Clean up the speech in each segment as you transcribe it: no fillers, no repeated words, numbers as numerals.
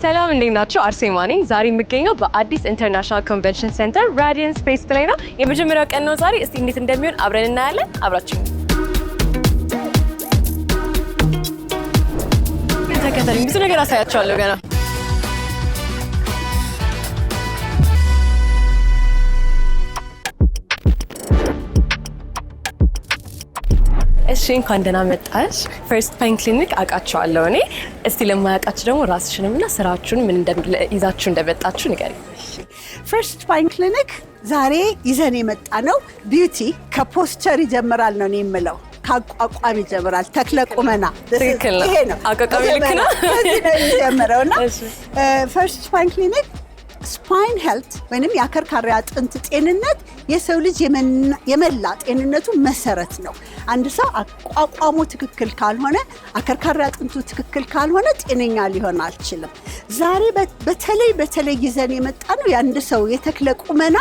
ሰላም እንዴት ናችሁ? አርሴማ ነኝ። ዛሬ የምገኘው በአዲስ ኢንተርናሽናል ኮንቬንሽን ሴንተር ራዲየንት ስፔስ ላይ ነው። የመጀመሪያው ቀን ነው ዛሬ። እስቲ እንዴት እንደሚሆን አብረን እናያለን። አብራችሁ ተከታተሉኝ። ብዙ ነገር አሳያችኋለሁ ገና። እሺ እንኳን ደህና መጣሽ። ፈርስት ፓይን ክሊኒክ አውቃቸዋለሁ እኔ። እስቲ ለማያውቃችሁ ደግሞ ራስሽንምና ስራችሁን ምን ይዛችሁ እንደመጣችሁ ንገሪኝ። ፈርስት ፓይን ክሊኒክ ዛሬ ይዘን የመጣ ነው ቢዩቲ ከፖስቸር ይጀምራል ነው የምለው። ካቋቋም ይጀምራል። ተክለ ቁመና ትክክል ነው። ይሄ ነው አቋቋም ልክ ነው የጀመረውና ፈርስት ፓይን ክሊኒክ ስፓይን ሄልት ወይንም የአከርካሪ አጥንት ጤንነት የሰው ልጅ የመላ ጤንነቱ መሰረት ነው። አንድ ሰው አቋቋሙ ትክክል ካልሆነ አከርካሪ አጥንቱ ትክክል ካልሆነ ጤነኛ ሊሆን አይችልም። ዛሬ በተለይ ይዘን የመጣ ነው የአንድ ሰው የተክለ ቁመና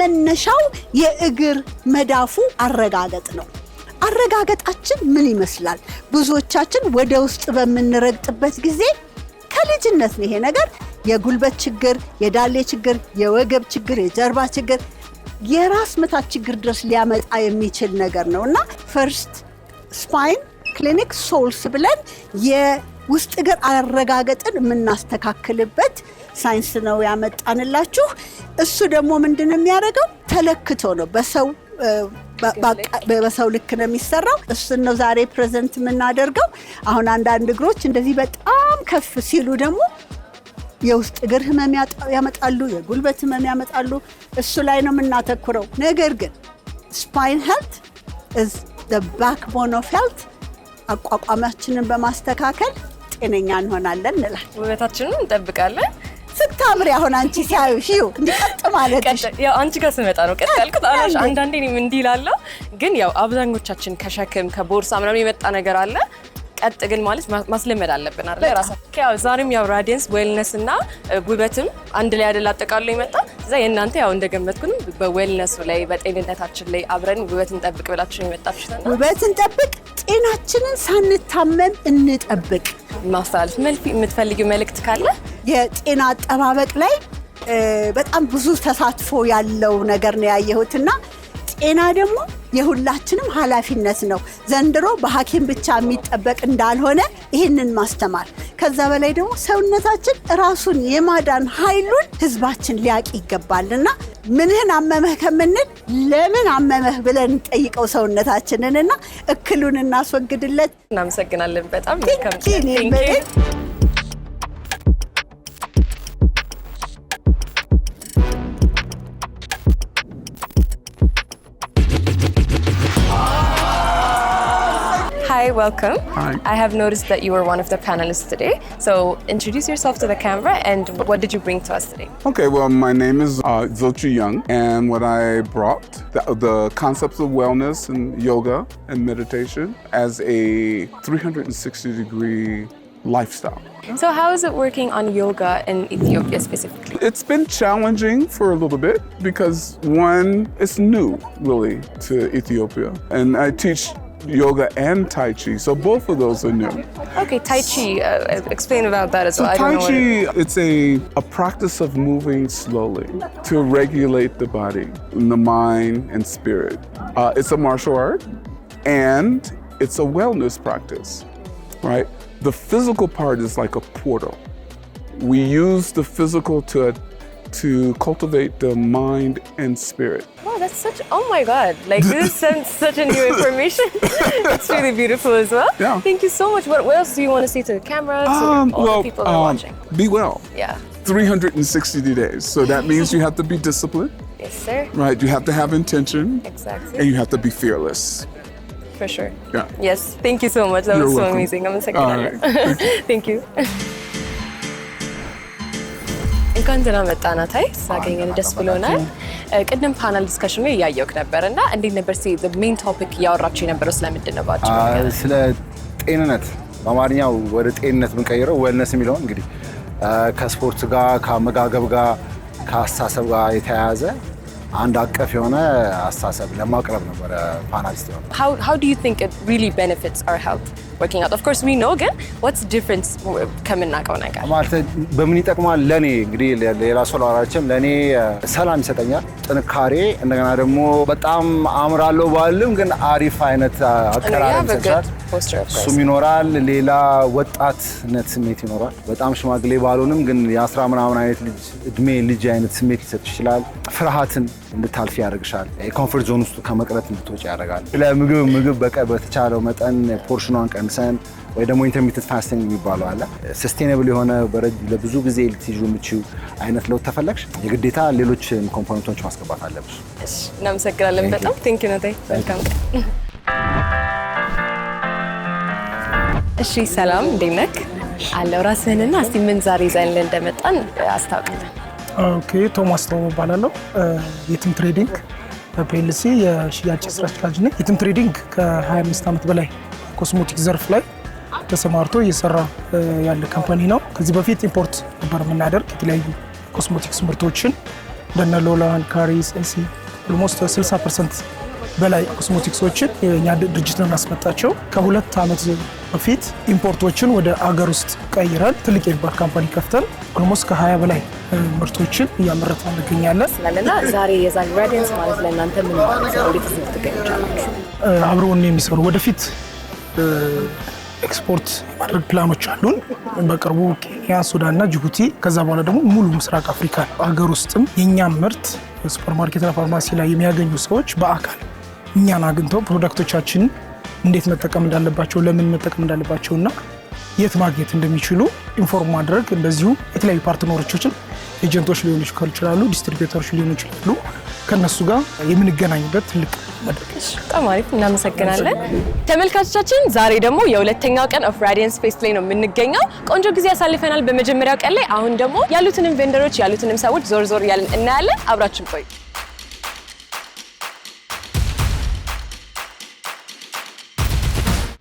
መነሻው የእግር መዳፉ አረጋገጥ ነው። አረጋገጣችን ምን ይመስላል? ብዙዎቻችን ወደ ውስጥ በምንረግጥበት ጊዜ ከልጅነት ነው ይሄ ነገር የጉልበት ችግር፣ የዳሌ ችግር፣ የወገብ ችግር፣ የጀርባ ችግር፣ የራስ ምታት ችግር ድረስ ሊያመጣ የሚችል ነገር ነውና ፈርስት ስፓይን ክሊኒክ ሶልስ ብለን የውስጥ እግር አረጋገጥን የምናስተካክልበት ሳይንስ ነው ያመጣንላችሁ። እሱ ደግሞ ምንድነው የሚያደርገው? ተለክቶ ነው በሰው ልክ ነው የሚሰራው። እሱን ነው ዛሬ ፕሬዘንት የምናደርገው። አሁን አንዳንድ እግሮች እንደዚህ በጣም ከፍ ሲሉ ደግሞ የውስጥ እግር ህመም ያመጣሉ፣ የጉልበት ህመም ያመጣሉ። እሱ ላይ ነው የምናተኩረው። ነገር ግን ስፓይን ሄልት is the backbone of health። አቋቋማችንን በማስተካከል ጤነኛ እንሆናለን እንላለን። ውበታችንን እንጠብቃለን። ስታምሪ አሁን አንቺ ሲያዩሽ እንዲቀጥ ማለትሽ ያው አንቺ ጋር ስመጣ ነው ቀጥ ያልኩት። አላሽ አንዳንዴ እኔም እንዲህ እላለሁ፣ ግን ያው አብዛኞቻችን ከሸክም ከቦርሳ ምናምን የመጣ ነገር አለ። ቀጥ ግን ማለት ማስለመድ አለብን አይደል? ራሳችን ያው ዛሬም ያው ራዲየንስ ዌልነስ እና ውበትም አንድ ላይ አይደል አጠቃሎ ይመጣ። እዛ የእናንተ ያው እንደገመትኩንም በዌልነሱ ላይ በጤንነታችን ላይ አብረን ውበትን እንጠብቅ ብላችሁ የመጣችሁት ነው። ውበትን እንጠብቅ፣ ጤናችንን ሳንታመም እንጠብቅ። ማስተላለፍ የምትፈልጊው መልእክት ካለ? የጤና አጠባበቅ ላይ በጣም ብዙ ተሳትፎ ያለው ነገር ነው ያየሁትና ጤና ደግሞ የሁላችንም ኃላፊነት ነው። ዘንድሮ በሐኪም ብቻ የሚጠበቅ እንዳልሆነ ይህንን ማስተማር፣ ከዛ በላይ ደግሞ ሰውነታችን ራሱን የማዳን ኃይሉን ህዝባችን ሊያውቅ ይገባልና ምንህን አመመህ ከምንል ለምን አመመህ ብለን እንጠይቀው ሰውነታችንንና እክሉን እናስወግድለት። እናመሰግናለን በጣም Hi, welcome. Hi. I have noticed that you were one of the panelists today. So introduce yourself to the camera and what did you bring to us today? Okay, well, my name is Zilchi Young, and what I brought, the concepts of wellness and yoga and meditation as a 360-degree lifestyle. So how is it working on yoga in Ethiopia specifically? It's been challenging for a little bit because one, it's new really to Ethiopia, and I teach yoga and Tai Chi, so both of those are new. Okay, Tai Chi, explain about that as well. So Tai Chi, it's a practice of moving slowly to regulate the body, the mind, and spirit. It's a martial art, and it's a wellness practice, right? The physical part is like a portal. We use the physical to cultivate the mind and spirit. Oh, that's oh my God, like this is such a new information. It's really beautiful as well. Yeah. Thank you so much. What else do you want to say to the camera, to all the people that are watching? Be well. Yeah. 360 days. So that means you have to be disciplined. Yes, sir. Right, you have to have intention. Exactly. And you have to be fearless. For sure. Yeah. Yes, thank you so much. That You're was so welcome. amazing. I'm a second honor. Thank you. እንኳን ደህና መጣና ታይ ሳገኘን ደስ ብሎናል። ቅድም ፓናል ዲስከሽኑ እያየሁት ነበርና እንዴት ነበር the main topic ያወራችሁ የነበረው ስለምንድን ነው ባጭሩ? ስለ ጤንነት በአማርኛው ወደ ጤንነት ብንቀይረው ዌልነስ የሚለው እንግዲህ ከስፖርት ጋር ከአመጋገብ ጋር ከአስተሳሰብ ጋር የተያያዘ አንድ አቀፍ የሆነ አስተሳሰብ ለማቅረብ ነበር ፓናሊስት ነው። How do you think it really benefits our health? working out. Of course we know ግን what's difference ከምናውቀው ነገር ማለት በምን ይጠቅማል? ለኔ እንግዲህ ሌላ ሰው ላወራችም ለኔ ሰላም ይሰጠኛል፣ ጥንካሬ፣ እንደገና ደግሞ በጣም አምራለሁ ባልም ግን አሪፍ አይነት አቀራረብ ይሰጣል። እሱም ይኖራል። ሌላ ወጣትነት ስሜት ይኖራል። በጣም ሽማግሌ ባልሆንም ግን የ10 ምናምን አይነት እድሜ ልጅ አይነት ስሜት ሊሰጥ ይችላል። ፍርሃትን እንድታልፊ ያደርግሻል። የኮምፎርት ዞን ውስጥ ከመቅረት እንድትወጪ ያደርጋል። ለምግብ በተቻለው መጠን ፖርሽኗን ቀንሰን ወይ ደግሞ ኢንተርሚተንት ፋስቲንግ የሚባለው አለ። ሰስቴኔብል የሆነ ለብዙ ጊዜ ልትይዙ የምትችይው አይነት ለውጥ ተፈለግሽ የግዴታ ሌሎች ኮምፖነንቶች ማስገባት አለብሽ። እሺ፣ እናመሰግናለን በጣም ቴንክ ዩ ነታይ። ዌልካም። እሺ፣ ሰላም እንዴት ነህ? አለው ራስህንና እስቲ ምን ዛሬ ይዘንልን እንደመጣን አስታውቅልን። ኦኬ፣ ቶማስ ቶሞ እባላለሁ። የትም ትሬዲንግ በፒኤልሲ የሽያጭ ስራ አስኪያጅ ነኝ። የትም ትሬዲንግ ከ25 ዓመት በላይ ኮስሞቲክ ዘርፍ ላይ ተሰማርቶ እየሰራ ያለ ካምፓኒ ነው። ከዚህ በፊት ኢምፖርት ነበር የምናደርግ የተለያዩ ኮስሞቲክስ ምርቶችን እንደነ ሎላን፣ ካሪስ፣ ኤሲ ኦልሞስት 60% በላይ ኮስሞቲክሶችን የኛ ድርጅት ነው ያስመጣቸው። ከ2 ዓመት በፊት ኢምፖርቶችን ወደ አገር ውስጥ ቀይረን ትልቅ የሚባል ካምፓኒ ከፍተን ኦልሞስት ከ20 በላይ ምርቶችን እያመረትን እንገኛለን። ስለና ዛሬ የዛሬ ራዲየንስ ማለት ለእናንተ ምን ማለት ነው? እንዴት ትገኛላችሁ? አብረውን የሚሰሩ ወደፊት ኤክስፖርት የማድረግ ፕላኖች አሉን። በቅርቡ ኬንያ፣ ሱዳን እና ጅቡቲ፣ ከዛ በኋላ ደግሞ ሙሉ ምስራቅ አፍሪካ። ሀገር ውስጥም የእኛም ምርት ሱፐርማርኬትና ፋርማሲ ላይ የሚያገኙ ሰዎች በአካል እኛን አግኝተው ፕሮዳክቶቻችንን እንዴት መጠቀም እንዳለባቸው፣ ለምን መጠቀም እንዳለባቸው እና የት ማግኘት እንደሚችሉ ኢንፎርም ማድረግ፣ እንደዚሁ የተለያዩ ፓርትነሮቻችን ኤጀንቶች ሊሆኑ ይችላሉ፣ ዲስትሪቢዩተሮች ሊሆኑ ይችላሉ፣ ከነሱ ጋር የምንገናኝበት ትልቅ መድረክ። በጣም አሪፍ፣ እናመሰግናለን። ተመልካቾቻችን ዛሬ ደግሞ የሁለተኛው ቀን ኦፍ ራዲየንስ ፌስት ላይ ነው የምንገኘው። ቆንጆ ጊዜ ያሳልፈናል በመጀመሪያው ቀን ላይ። አሁን ደግሞ ያሉትንም ቬንደሮች ያሉትንም ሰዎች ዞር ዞር እያልን እናያለን። አብራችን ቆዩ።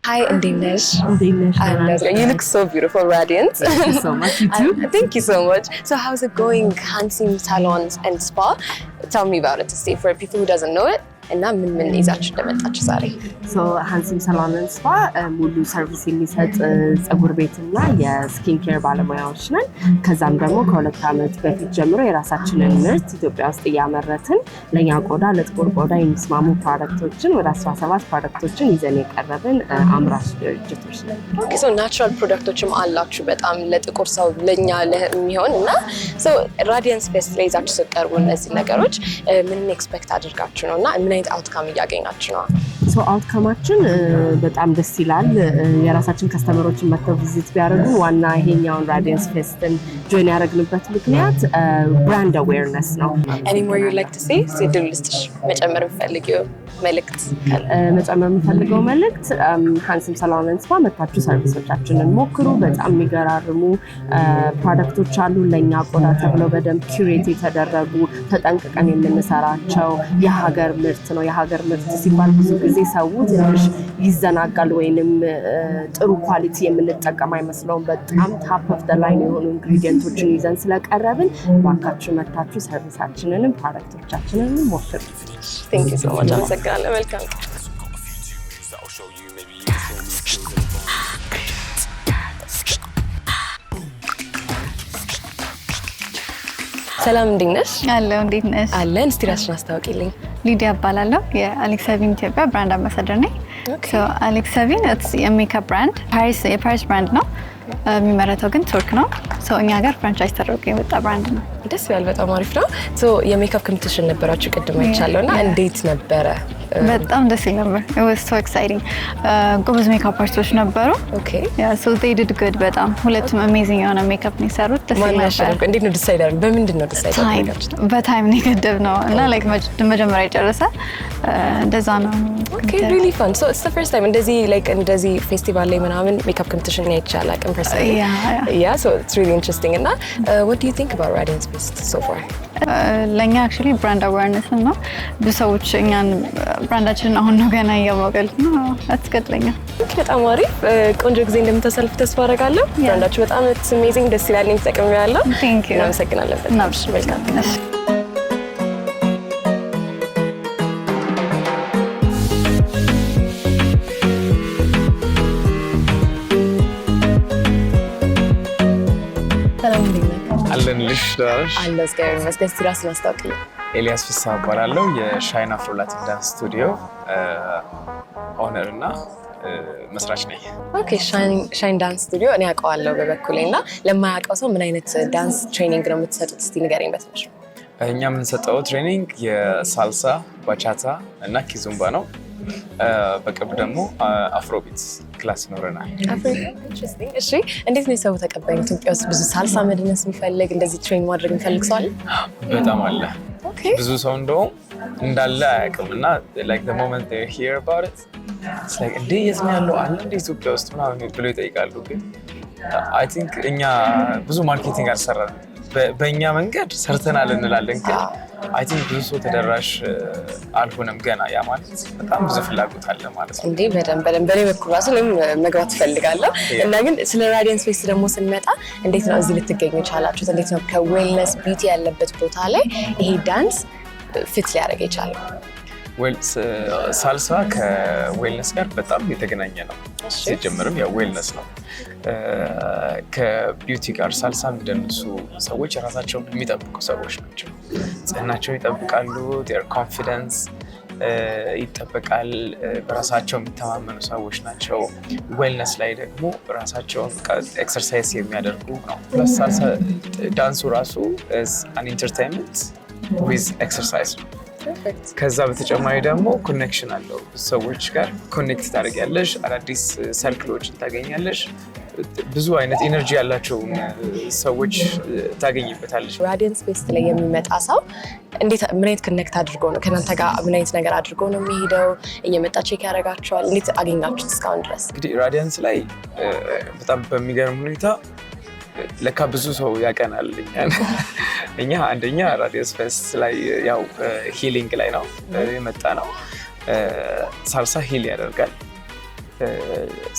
Hi, Indinesh. You look so beautiful, radiant. Thank you so much. You too. Thank you so much. So how's it going, Hansim Salons and Spa? Tell me about it to see for people who doesn't know it. እና ምን ይዛችሁ እንደመጣችሁ ዛሬ? ሃንሲም ሰሎን ኤንድ ስፓ ሙሉ ሰርቪስ የሚሰጥ ፀጉር ቤትና የስኪን ኬር ባለሙያዎች ነን። ከዛም ደግሞ ከ2 ዓመት በፊት ጀምሮ የራሳችንን ምርት ኢትዮጵያ ውስጥ እያመረትን ለኛ ቆዳ ለጥቁር ቆዳ የሚስማሙ ፕሮዳክቶችን ወደ 17 ፕሮዳክቶችን ይዘን የቀረብን አምራች ድርጅቶች ነን። ኦኬ፣ ሶ ናቹራል ፕሮዳክቶችም አላችሁ በጣም ለጥቁር ሰው ለኛ የሚሆን እና ሶ ራዲየንስ ፌስት ላይ ይዛችሁ ስትቀርቡ እነዚህ ነገሮች ምን ኤክስፔክት አድርጋችሁ ነውና ምን አውትካም እያገኛችሁ ነው? አውትካማችን በጣም ደስ ይላል። የራሳችን ከስተመሮችን መጥተው ቪዚት ቢያደርጉ ዋና ይሄኛውን ራዲየንስ ፌስትን ጆይን ያደረግንበት ምክንያት ብራንድ አዌርነስ ነው። Anymore you like to say? ሲድል ልስጥሽ መጨመር የምፈልገው መልእክት ካለ? መጨመር የምፈልገው መልእክት ሃንሲም ሰሎን ኤንድ ስፓ መጥታችሁ ሰርቪሶቻችንን ሞክሩ። በጣም የሚገራርሙ ፕሮዳክቶች አሉ ለኛ ቆዳ ተብለው በደንብ ኪዩሬት የተደረጉ ተጠንቅቀን የምንሰራቸው የሀገር ምርት ነው። የሀገር ምርት ሲባል ብዙ ጊዜ ሰው ትንሽ ይዘናጋል ወይንም ጥሩ ኳሊቲ የምንጠቀም አይመስለውም። በጣም ታፕ ኦፍ ዘ ላይን የሆኑ ኢንግሪዲየንቶችን ይዘን ስለቀረብን ባካችሁ መታችሁ ሰርቪሳችንንም ፕሮዳክቶቻችንንም ሞክሩ። Thank you so much. አመሰግናለሁ። መልካም ሰላም፣ እንዴት ነሽ? አለሁ። እንዴት ነሽ? አለን። እስቲ ራስሽን አስታውቂልኝ። ሊዲያ እባላለሁ። የአሌክሳቪን ኢትዮጵያ ብራንድ አምባሳደር ነኝ። አሌክሳቪን የሜካፕ ብራንድ የፓሪስ ብራንድ ነው። የሚመረተው ግን ቱርክ ነው። እኛ ጋር ፍራንቻይዝ ተደርጎ የመጣ ብራንድ ነው። ደስ ይላል። በጣም አሪፍ ነው። የሜካፕ ኮምፒቲሽን ነበራችሁ ቅድም አይቻለሁ እና እንዴት ነበረ? በጣም ደስ ይል ነበር። it was so exciting. ጎበዝ ሜካፕ አርቲስቶች ነበሩ። so they did good በጣም ሁለቱም አሜዚንግ የሆነ ሜካፕ ነው የሰሩት። ደስ ይል ነበር። እንዴት ነው ዲሳይድ አደረግን? በምንድን ነው ዲሳይድ አደረጋችሁት? በታይም ነው የገደብነው እና ላይክ መጀመሪያ የጨረሰ እንደዛ ነው። really fun. So it's the first time እንደዚህ ፌስቲቫል ላይ ምናምን ሜካፕ ኮምፒቲሽን ላይ ይቻላል አቅም personally. Yeah, so it's really interesting. እና what do you think about Radiance Fest so far? ለኛ actually brand awareness ነው። ብዙ ሰዎች እኛን ብራንዳችንን አሁን ነው ገና እያወቀል ነው። አትስቀጥለኛ። በጣም አሪፍ ቆንጆ ጊዜ እንደምታሳልፍ ተስፋ አደርጋለሁ። ብራንዳችሁ በጣም አሜዚንግ ደስ ይላል። እኔም ተጠቅሜያለሁ። Thank you. እናመሰግናለን። መልካም አለንልሽ ዳርሽ አለሁ እግዚአብሔር ይመስገን። እስቲ ራስን አስታውቅልኝ። ኤልያስ ፍስሐ እባላለሁ። የሻይን አፍሮ ላቲን ዳንስ ስቱዲዮ ኦነር እና መስራች ነኝ። ኦኬ ሻይን ዳንስ ስቱዲዮ እኔ አውቀዋለሁ በበኩሌ እና ለማያውቀው ሰው ምን አይነት ዳንስ ትሬኒንግ ነው የምትሰጡት? እስቲ ንገረኝ በትንሹ። እኛ የምንሰጠው ትሬኒንግ የሳልሳ ባቻታ እና ኪዙምባ ነው። በቅርብ ደግሞ አፍሮቢት ክላስ ይኖረናል። እሺ እንዴት ነው የሰው ተቀባይነት? ኢትዮጵያ ውስጥ ብዙ ሳልሳ መድነስ የሚፈልግ እንደዚህ ትሬን ማድረግ የሚፈልግ ሰው አለ? በጣም አለ። ብዙ ሰው እንደውም እንዳለ አያውቅም እና like the moment they hear about it it's like እንዴ የት ነው ያለው አለ እንደ ኢትዮጵያ ውስጥ ምናምን ብሎ ይጠይቃሉ። ግን I think እኛ ብዙ ማርኬቲንግ አልሰራንም። በእኛ መንገድ ሰርተናል እንላለን ግን I think ብዙ ሰው ተደራሽ አልሆነም ገና። ያ ማለት በጣም ብዙ ፍላጎት አለ ማለት ነው። እንዴ በደንብ በኔ በኩል ራሱ እኔም መግባት እፈልጋለሁ። እና ግን ስለ ራዲየንስ ፌስት ደግሞ ስንመጣ እንዴት ነው እዚህ ልትገኙ ቻላችሁት? እንዴት ነው ከዌልነስ ቢዩቲ ያለበት ቦታ ላይ ይሄ ዳንስ ፊት ሊያደርግ የቻለው? ሳልሳ ከዌልነስ ጋር በጣም የተገናኘ ነው። ሲጀምርም ያው ዌልነስ ነው ከቢዩቲ ጋር። ሳልሳ የሚደንሱ ሰዎች ራሳቸውን የሚጠብቁ ሰዎች ናቸው። ጽህናቸውን ይጠብቃሉ። ዴር ኮንፊደንስ ይጠበቃል። በራሳቸው የሚተማመኑ ሰዎች ናቸው። ዌልነስ ላይ ደግሞ ራሳቸውን ኤክሰርሳይዝ የሚያደርጉ ነው። ፕለስ ሳልሳ ዳንሱ ራሱ አን ኢንተርቴይንመንት ዊዝ ኤክሰርሳይዝ ነው። ከዛ በተጨማሪ ደግሞ ኮኔክሽን አለው። ሰዎች ጋር ኮኔክት ታደርጊያለሽ፣ አዳዲስ ሰርክሎችን ታገኛለሽ፣ ብዙ አይነት ኤነርጂ ያላቸውን ሰዎች ታገኝበታለች። ራዲየንስ ፌስት ላይ የሚመጣ ሰው እንዴት ምን አይነት ኮኔክት አድርጎ ነው ከእናንተ ጋር ምን አይነት ነገር አድርጎ ነው የሚሄደው? እየመጣ ቼክ ያደርጋቸዋል? እንዴት አገኛችሁት እስካሁን ድረስ? እንግዲህ ራዲየንስ ላይ በጣም በሚገርም ሁኔታ ለካ ብዙ ሰው ያቀናል። እኛ አንደኛ ራዲየንስ ፌስት ላይ ያው ሂሊንግ ላይ ነው የመጣ ነው። ሳልሳ ሂል ያደርጋል።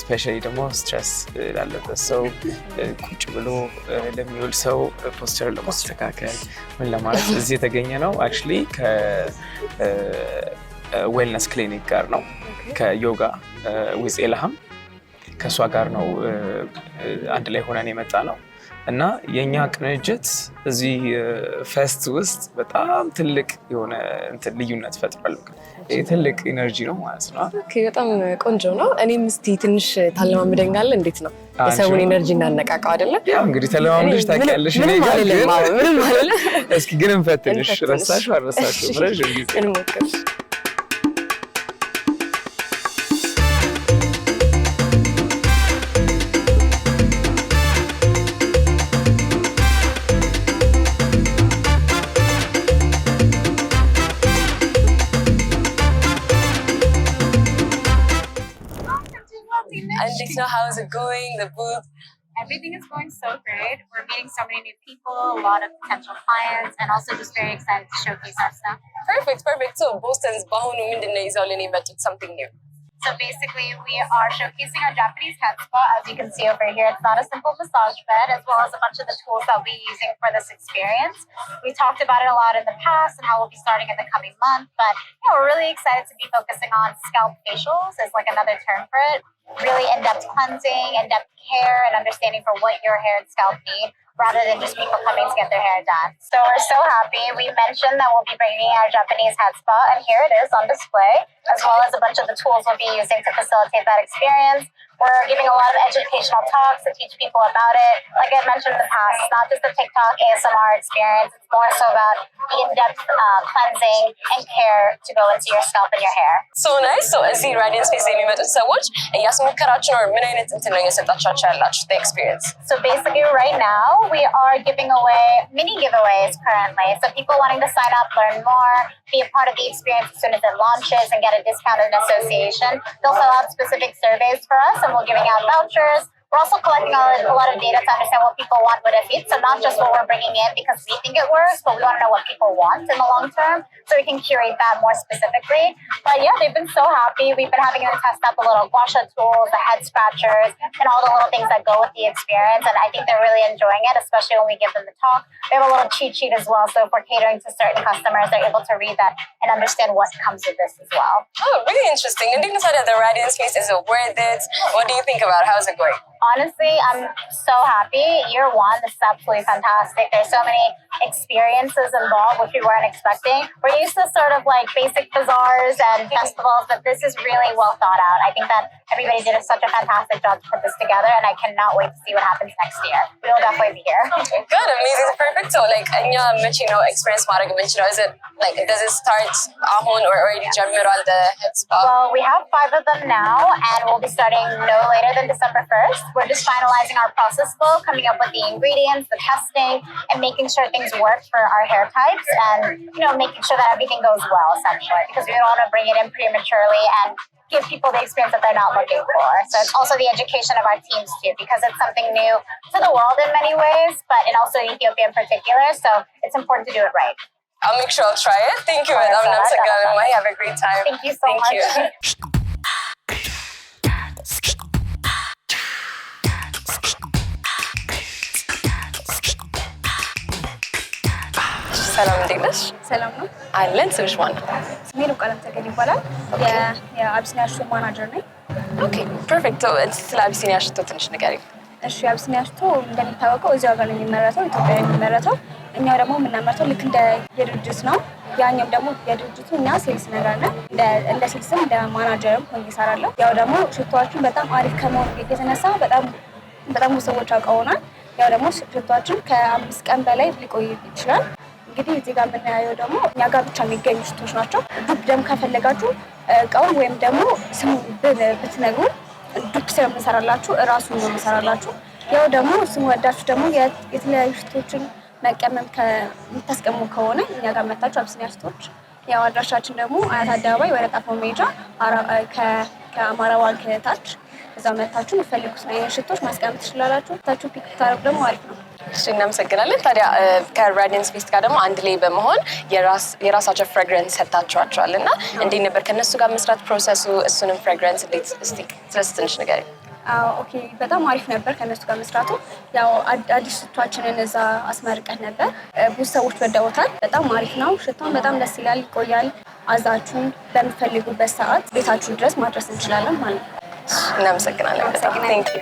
ስፔሻሊ ደግሞ ስትረስ ላለበት ሰው፣ ቁጭ ብሎ ለሚውል ሰው ፖስቸር ለማስተካከል ምን ለማለት እዚህ የተገኘ ነው። አክቹዋሊ ከዌልነስ ክሊኒክ ጋር ነው ከዮጋ ዊዝ ኤልሃም ከእሷ ጋር ነው አንድ ላይ ሆነን የመጣ ነው እና የእኛ ቅንጅት እዚህ ፌስት ውስጥ በጣም ትልቅ የሆነ ልዩነት ፈጥሯል። ትልቅ ኢነርጂ ነው ማለት ነው። በጣም ቆንጆ ነው። እኔም እስቲ ትንሽ ታለማምደኛለህ? እንዴት ነው የሰውን ኢነርጂ እናነቃቀው አይደለ? ያው እንግዲህ ተለማምደሽ ታውቂያለሽ። ምንም ማለት እስኪ ግን እንፈትንሽ። ረሳሽ አልረሳሽም? ረዥም ጊዜ እንሞክር። So how's it going? The booth? Everything is going so great. We're meeting so many new people, a lot of potential clients, and also just very excited to showcase our stuff. Perfect. So Boston's bahunu mindinne izolini metit something new. So basically, we are showcasing our Japanese head spa. As you can see over here, it's not a simple massage bed, as well as a bunch of the tools that we're using for this experience. We talked about it a lot in the past and how we'll be starting in the coming month, but we're really excited to be focusing on scalp facials is like another term for it. Really in-depth cleansing, in-depth care, and understanding for what your hair and scalp need, rather than just people coming to get their hair done. So we're so happy. We mentioned that we'll be bringing our Japanese head spa, and here it is on display, as well as a bunch of the tools we'll be using to facilitate that experience. We're giving a lot of educational talks to teach people about it. Like I mentioned in the past, it's not just a TikTok ASMR experience. It's more so about the in-depth cleansing and care to go into your scalp and your hair. So nice. So እዚህ ራዲየንስ ፌስት የሚመጡት ሰዎች እያስሞከራችሁ ነው? ምን አይነት እንትን ነው እየሰጣችኋቸው ያላችሁ the experience? So basically right now we are giving away mini giveaways currently. So people wanting to sign up, learn more, be a part of the experience as soon as it launches and get a discount in association. They'll fill out specific surveys for us and we're giving out vouchers. We're also collecting a lot of data to understand what people want with a fit. So not just what we're bringing in because we think it works, but we want to know what people want in the long term so we can curate that more specifically. But yeah, they've been so happy. We've been having them test out the little gua sha tools, the head scratchers, and all the little things that go with the experience. And I think they're really enjoying it, especially when we give them the talk. We have a little cheat sheet as well. So if we're catering to certain customers, they're able to read that and understand what comes with this as well. Oh, really interesting. And the radiance face, is it worth it? What do you think about it? How's it going? honestly, I'm so happy. Year one, this is absolutely fantastic. There's so many experiences involved which we weren't expecting. We're used to sort of like basic bazaars and festivals, but this is really well thought out. I think that everybody did such a fantastic job to put this together, and I cannot wait to see what happens next year. We'll definitely be here. Good, amazing, perfect. So like, experience is it like, does it start ahon or already general the head spa? Well, we have 5 of them now, and we'll be starting no later than December 1st. We're just finalizing our process flow, coming up with the ingredients, the testing, and making sure things work for our hair types, and making sure that everything goes well, essentially, because we don't want to bring it in prematurely and give people the experience that they're not looking for. So it's also the education of our teams too, because it's something new to the world in many ways, but in also Ethiopia in particular. So it's important to do it right. I'll make sure I'll try it. Thank you, Madam Namsagaramai. Have a great time. Thank you so much. You. ሰላም እንዴት ነሽ? ሰላም ነው አለን። ስምሽ ማን ነው? ስሜ ሩቃለም ተገኝ ይባላል። የአቢሲኒያ ሽቶ ማናጀር ነኝ። ኦኬ ፐርፌክት። ስለ አቢሲኒያ ሽቶ ትንሽ ንገሪኝ። እሺ የአቢሲኒያ ሽቶ እንደሚታወቀው እዚሁ ሀገር ነው የሚመረተው፣ ኢትዮጵያ ነው የሚመረተው። እኛው ደግሞ የምናመርተው ልክ እንደ የድርጅት ነው። ያኛም ደግሞ የድርጅቱ እኛ ሴልስ ነገር ነን። እንደ ሴልስም እንደ ማናጀርም ሆኜ እሰራለሁ። ያው ደግሞ ሽቶዎችን በጣም አሪፍ ከመሆኑ የተነሳ በጣም ብዙ ሰዎች አውቀውናል። ያው ደግሞ ሽቶዎችን ከ5 ቀን በላይ ሊቆይ ይችላል። እንግዲህ እዚህ ጋር የምናየው ደግሞ እኛ ጋር ብቻ የሚገኙ ሽቶች ናቸው። ዱፕ ደግሞ ከፈለጋችሁ እቃውን ወይም ደግሞ ስሙን ብትነግሩን ዱፕ ስለምንሰራላችሁ እራሱን ነው የምንሰራላችሁ። ያው ደግሞ ስሙ ወዳችሁ ደግሞ የተለያዩ ሽቶችን መቀመም የምታስቀሙ ከሆነ እኛ ጋር መታችሁ አቢሲኒያ ሽቶች። ያው አድራሻችን ደግሞ አያት አደባባይ ወረቀት ሜጃ ከአማራ ባንክ ታች እዛ መታችሁ የምትፈልጉት አይነት ሽቶች ማስቀመጥ ትችላላችሁ። ታችሁ ፒክ ብታረጉ ደግሞ አሪፍ ነው። እሺ እናመሰግናለን። ታዲያ ከራዲየንስ ፌስት ጋር ደግሞ አንድ ላይ በመሆን የራሳቸው ፍሬግረንስ ሰጥታችኋቸዋል እና እንዴት ነበር ከነሱ ጋር መስራት ፕሮሰሱ? እሱንም ፍሬግረንስ እንዴት እስቲ ስለሱ ትንሽ ንገሪኝ። ኦኬ በጣም አሪፍ ነበር ከነሱ ጋር መስራቱ። ያው አዲስ ሽቷችንን እዛ አስመርቀን ነበር። ብዙ ሰዎች ወደውታል። በጣም አሪፍ ነው። ሽታውን በጣም ደስ ይላል፣ ይቆያል። አዛችሁን በምትፈልጉበት ሰዓት ቤታችሁ ድረስ ማድረስ እንችላለን ማለት ነው። እናመሰግናለን በጣም ቴንክ ዩ።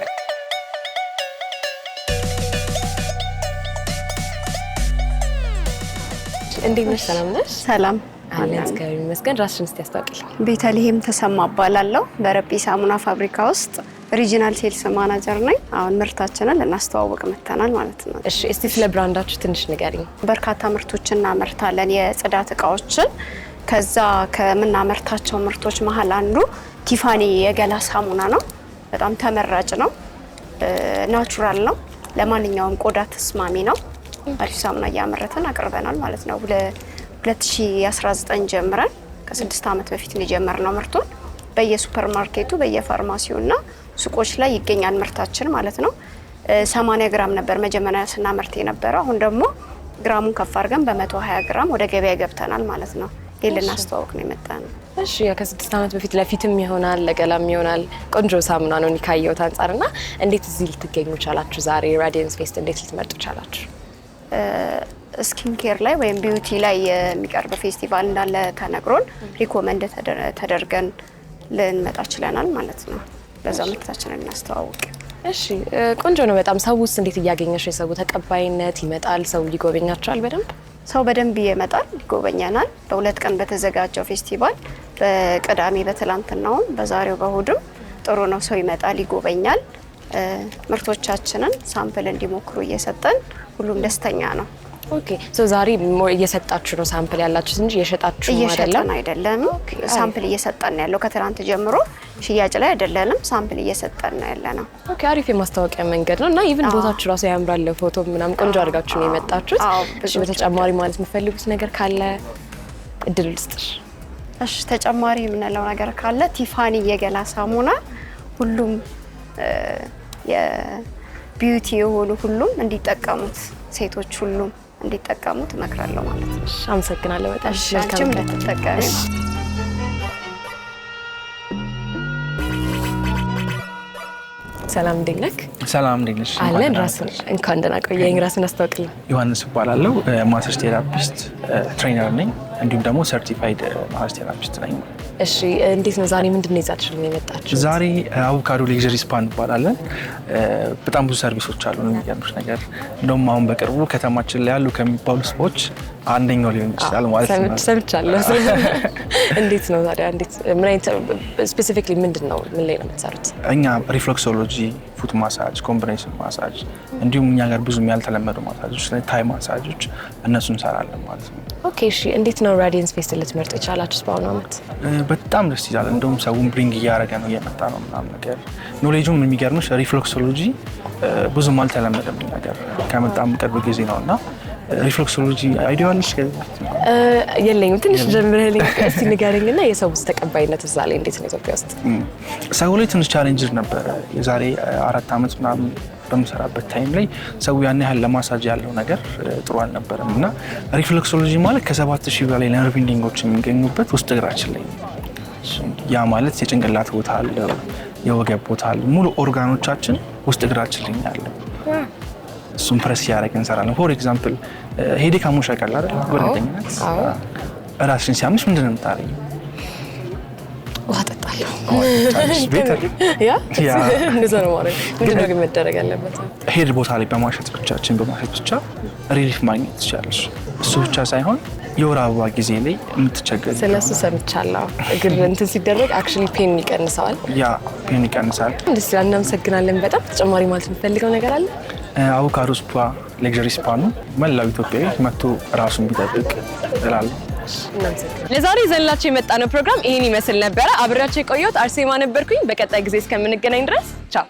እንዴት ነሽ? ሰላም ነሽ? ሰላም አለን። እግዚአብሔር ይመስገን። ራስሽን እስቲ ያስታውቂልኝ። ቤተልሔም ተሰማ እባላለሁ። በረጲ ሳሙና ፋብሪካ ውስጥ ሪጂናል ሴልስ ማናጀር ነኝ። አሁን ምርታችንን ልናስተዋውቅ መጥተናል ማለት ነው። እሺ እስቲ ስለ ብራንዳችሁ ትንሽ ንገሪኝ። በርካታ ምርቶችን እናመርታለን፣ የጽዳት እቃዎችን። ከዛ ከምናመርታቸው ምርቶች መሀል አንዱ ቲፋኒ የገላ ሳሙና ነው። በጣም ተመራጭ ነው። ናቹራል ነው። ለማንኛውም ቆዳ ተስማሚ ነው። አሪፍ ሳሙና እያመረትን አቅርበናል ማለት ነው። 2019 ጀምረን ከ6 ዓመት በፊት ነው የጀመርነው ምርቱን። በየሱፐር ማርኬቱ በየፋርማሲውና ሱቆች ላይ ይገኛል ምርታችን ማለት ነው። 80 ግራም ነበር መጀመሪያ ስናመርት የነበረው። አሁን ደግሞ ግራሙን ከፍ አድርገን በ120 ግራም ወደ ገበያ ገብተናል ማለት ነው። ይሄን ልናስተዋውቅ ነው የመጣነው። እሺ ከ6 ዓመት በፊት ለፊትም ይሆናል ለገላም ይሆናል ቆንጆ ሳሙና ነው ካየሁት አንጻርና እንዴት እዚህ ልትገኙ ቻላችሁ? ዛሬ ራዲየንስ ፌስት እንዴት ልትመርጡ ቻላችሁ? ስኪን ኬር ላይ ወይም ቢዩቲ ላይ የሚቀርብ ፌስቲቫል እንዳለ ተነግሮን ሪኮመንድ ተደርገን ልንመጣ ችለናል ማለት ነው። በዛው ምርታችንን እናስተዋውቅ። እሺ ቆንጆ ነው በጣም። ሰውስ እንዴት እያገኘሽ? የሰው ተቀባይነት ይመጣል? ሰው ሊጎበኛቸዋል? በደንብ ሰው በደንብ ይመጣል፣ ይጎበኛናል። በ2 ቀን በተዘጋጀው ፌስቲቫል በቅዳሜ በትላንትናውም በዛሬው በእሁድም ጥሩ ነው። ሰው ይመጣል፣ ይጎበኛል። ምርቶቻችንን ሳምፕል እንዲሞክሩ እየሰጠን ሁሉም ደስተኛ ነው። ኦኬ ሶ ዛሬ እየሰጣችሁ ነው ሳምፕል ያላችሁ እንጂ እየሸጣችሁ አይደለም። ሳምፕል እየሰጠን ነው ያለው። ከትናንት ጀምሮ ሽያጭ ላይ አይደለንም፣ ሳምፕል እየሰጠን ነው ያለነው። ኦኬ አሪፍ የማስታወቂያ መንገድ ነው እና ኢቭን ቦታችሁ ራሱ ያምራል። ፎቶ ምናምን ቆንጆ አድርጋችሁ ነው የመጣችሁት። እሺ በተጨማሪ ማለት የምትፈልጉት ነገር ካለ እድል ልስጥሽ። እሺ ተጨማሪ የምንለው ነገር ካለ ቲፋኒ የገላ ሳሙና ሁሉም የቢዩቲ የሆኑ ሁሉም እንዲጠቀሙት፣ ሴቶች ሁሉም እንዲጠቀሙት እመክራለሁ ማለት ነው። አመሰግናለሁ በጣም። መልካም እንድትጠቀሙ። ሰላም እንዴት ነህ? ሰላም እንዴት ነሽ? አለን። ራስን እንኳን ደህና ቆየኝ። ራስን አስተዋውቅልኝ። ዮሐንስ እባላለሁ። ማስተርስ ቴራፒስት ትሬነር ነኝ። እንዲሁም ደግሞ ሰርቲፋይድ ማሳጅ ቴራፒስት ነኝ። እሺ እንዴት ነው ዛሬ ምንድን ነው ይዛችሁልን የመጣችሁት? ዛሬ አቮካዶ ሌክዠሪ ስፓ እንባላለን። በጣም ብዙ ሰርቪሶች አሉ። የሚገርምሽ ነገር እንደውም አሁን በቅርቡ ከተማችን ላይ ያሉ ከሚባሉ ስፖች አንደኛው ሊሆን ይችላል ማለት ነው። ሰምቻለሁ። እንዴት ነው ታዲያ? እንዴት ምን አይነት ስፔሲፊክሊ ምን ላይ ነው የምትሰሩት? እኛ ሪፍሌክሶሎጂ፣ ፉት ማሳጅ፣ ኮምቢኔሽን ማሳጅ እንዲሁም እኛ ጋር ብዙም ያልተለመዱ ማሳጆች ላይ ታይ ማሳጆች እነሱ እንሰራለን ማለት ነው። ኦኬ እሺ እንዴት ነው ራዲየንስ ፌስ ልትመርጡ የቻላችሁት በአሁኑ ዓመት? በጣም ደስ ይላል። እንደውም ሰውን ብሪንግ እያደረገ ነው እየመጣ ነው ምናምን ነገር። ኖሌጁም የሚገርምሽ ሪፍሌክሶሎጂ ብዙም አልተለመደም ነገር ከመጣም ቅርብ ጊዜ ነው እና ሪፍሌክሶሎጂ አይዲያልሽ የለኝም። ትንሽ ጀምረልኝ እስቲ ንገረኝና የሰው ውስጥ ተቀባይነት እዛ ላይ እንዴት ነው ኢትዮጵያ ውስጥ? ሰው ላይ ትንሽ ቻሌንጅ ነበረ። የዛሬ 4 ዓመት ምናምን በምሰራበት ታይም ላይ ሰው ያን ያህል ለማሳጅ ያለው ነገር ጥሩ አልነበረም እና ሪፍሌክሶሎጂ ማለት ከ7000 በላይ ነርቭ ኢንዲንጎች የሚገኙበት ውስጥ እግራችን ላይ ያ ማለት የጭንቅላት ቦታ አለ፣ የወገብ ቦታ አለ፣ ሙሉ ኦርጋኖቻችን ውስጥ እግራችን ላይ ያለው እሱን ፕረስ ያደረገ እንሰራለን። ፎር ኤግዛምፕል ሄዴክ አሞሽ ያውቃል አይደል? በእርግጠኝነት ራስሽን ሲያምሽ ምንድን ነው የምታደርጊው? ውሃ ጠጣለሁ። እንደዛ ነው ማለት ምንድን ነው ግን መደረግ ያለበት? ሄድ ቦታ ላይ በማሸት ብቻ ሪሊፍ ማግኘት ትችላለሽ። እሱ ብቻ ሳይሆን የወር አበባ ጊዜ ላይ የምትቸገር ስለሱ ሰምቻለሁ። ግን እንትን ሲደረግ አክቹሊ ፔን ይቀንሳል። ያ ፔን ይቀንሳል። ደስ ይላል። እናመሰግናለን በጣም። ተጨማሪ ማለት የምትፈልገው ነገር አለ? አቮካዶ ስፓ ሌክዠሪ ስፓ ነው። መላው ኢትዮጵያዊ መጥቶ ራሱን ቢጠብቅ እላለሁ። ለዛሬ ይዘንላችሁ የመጣነው ፕሮግራም ይህን ይመስል ነበረ። አብሬያችሁ የቆየሁት አርሴማ ነበርኩኝ። በቀጣይ ጊዜ እስከምንገናኝ ድረስ ቻው።